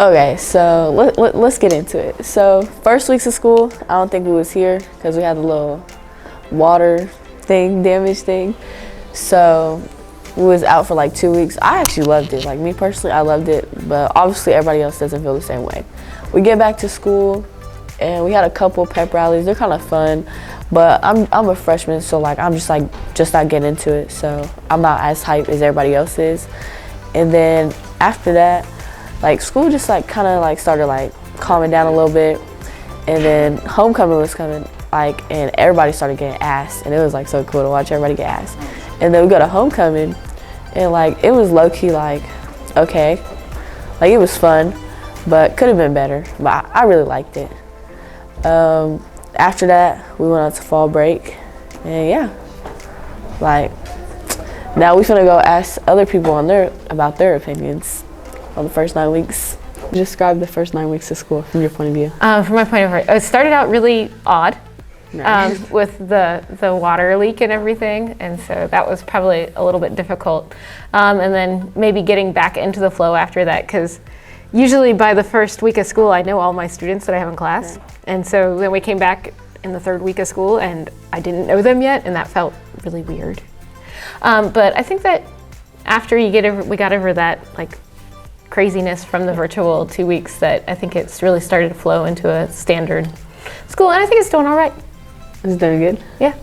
Okay, so let's get into it. So first weeks of school, I don't think we was here because we had a little water damage thing. So we was out for like 2 weeks. I actually loved it. Like me personally, I loved it, but obviously everybody else doesn't feel the same way. We get back to school and we had a couple pep rallies. They're kind of fun, but I'm a freshman, so like I'm just not getting into it. So I'm not as hyped as everybody else is. And then after that, like school just like kind of like started like calming down a little bit, and then homecoming was coming, like, and everybody started getting asked, and it was like so cool to watch everybody get asked. And then we go to homecoming, and like it was low key like okay, like it was fun, but could have been better. But I really liked it. After that, we went out to fall break, and yeah, like now we finna go ask other people about their opinions on the first 9 weeks. Describe the first 9 weeks of school from your point of view. From my point of view, it started out really odd with the water leak and everything, and so that was probably a little bit difficult. And then maybe getting back into the flow after that, because usually by the first week of school, I know all my students that I have in class, and so then we came back in the third week of school, and I didn't know them yet, and that felt really weird. But I think that after we got over that like craziness from the virtual 2 weeks, that I think it's really started to flow into a standard school, and I think it's doing all right. It's doing good? Yeah.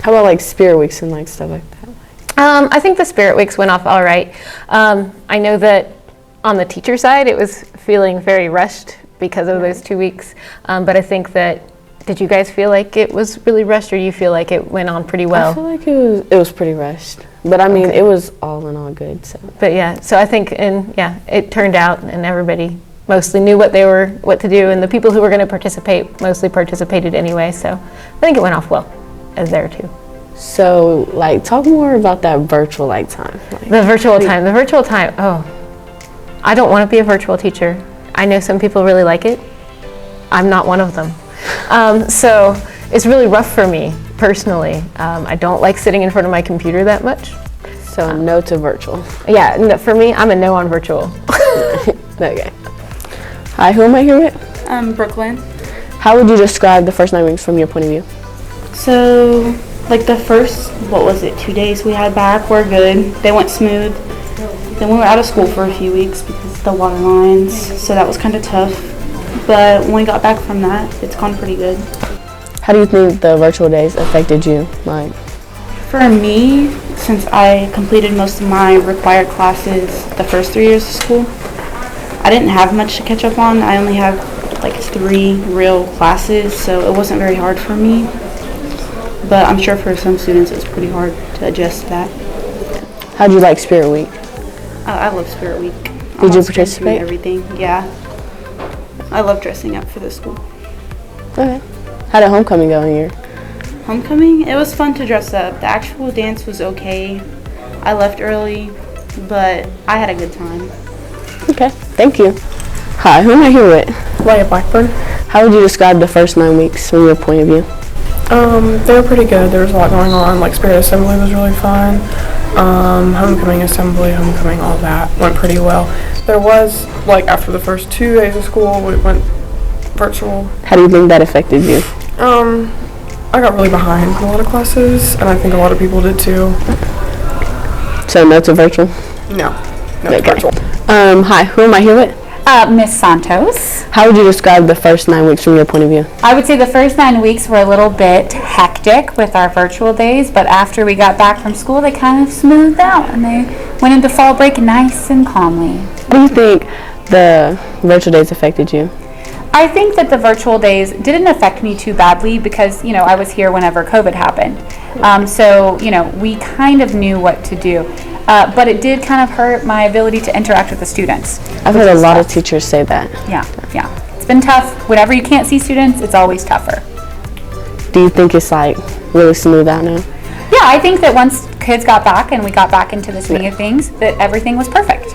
How about like spirit weeks and like stuff like that? I think the spirit weeks went off all right. I know that on the teacher side, it was feeling very rushed because of those 2 weeks, but I think that, did you guys feel like it was really rushed, or do you feel like it went on pretty well? I feel like it was pretty rushed, but I mean, it was all in all good. So. But yeah, so I think, it turned out, and everybody mostly knew what to do, and the people who were going to participate mostly participated anyway. So I think it went off well as there too. So like, talk more about that virtual time. Like, the virtual time. Oh, I don't want to be a virtual teacher. I know some people really like it. I'm not one of them. So it's really rough for me personally. I don't like sitting in front of my computer that much. So no to virtual. Yeah, no, for me, I'm a no on virtual. Okay. Hi, who am I here with? Brooklyn. How would you describe the first 9 weeks from your point of view? So, like the first, 2 days we had back were good. They went smooth. Then we were out of school for a few weeks because of the water lines, so that was kind of tough. But when we got back from that, it's gone pretty good. How do you think the virtual days affected you? Like, for me, since I completed most of my required classes the first 3 years of school, I didn't have much to catch up on. I only have like 3 real classes, so it wasn't very hard for me. But I'm sure for some students it's pretty hard to adjust to that. How did you like Spirit Week? I love Spirit Week. Did you participate? Everything, yeah. I love dressing up for the school. Okay. How did homecoming go in here? Homecoming? It was fun to dress up. The actual dance was okay. I left early, but I had a good time. Okay, thank you. Hi, who am I here with? Leia Blackburn. How would you describe the first 9 weeks from your point of view? They were pretty good. There was a lot going on. Like Spirit Assembly was really fun. Homecoming assembly, all that went pretty well. There was, like, after the first 2 days of school, we went virtual. How do you think that affected you? I got really behind in a lot of classes, and I think a lot of people did too. So no to virtual? No Okay. to virtual. Hi, who am I here with? Miss Santos. How would you describe the first 9 weeks from your point of view? I would say the first 9 weeks were a little bit hectic with our virtual days, but after we got back from school, they kind of smoothed out and they went into fall break nice and calmly. How do you think the virtual days affected you? I think that the virtual days didn't affect me too badly because, I was here whenever COVID happened. So, we kind of knew what to do. But it did kind of hurt my ability to interact with the students. I've heard a lot of teachers say that. Yeah. It's been tough. Whenever you can't see students, it's always tougher. Do you think it's like really smooth out now? Yeah, I think that once kids got back and we got back into the swing of things, that everything was perfect.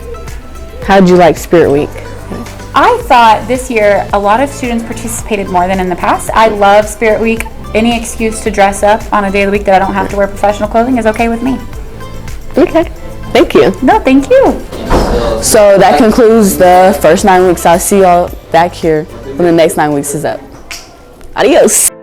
How did you like Spirit Week? I thought this year a lot of students participated more than in the past. I love Spirit Week. Any excuse to dress up on a day of the week that I don't have to wear professional clothing is okay with me. Okay, thank you. No, thank you. So that concludes the first 9 weeks. I'll see y'all back here when the next 9 weeks is up. Adios.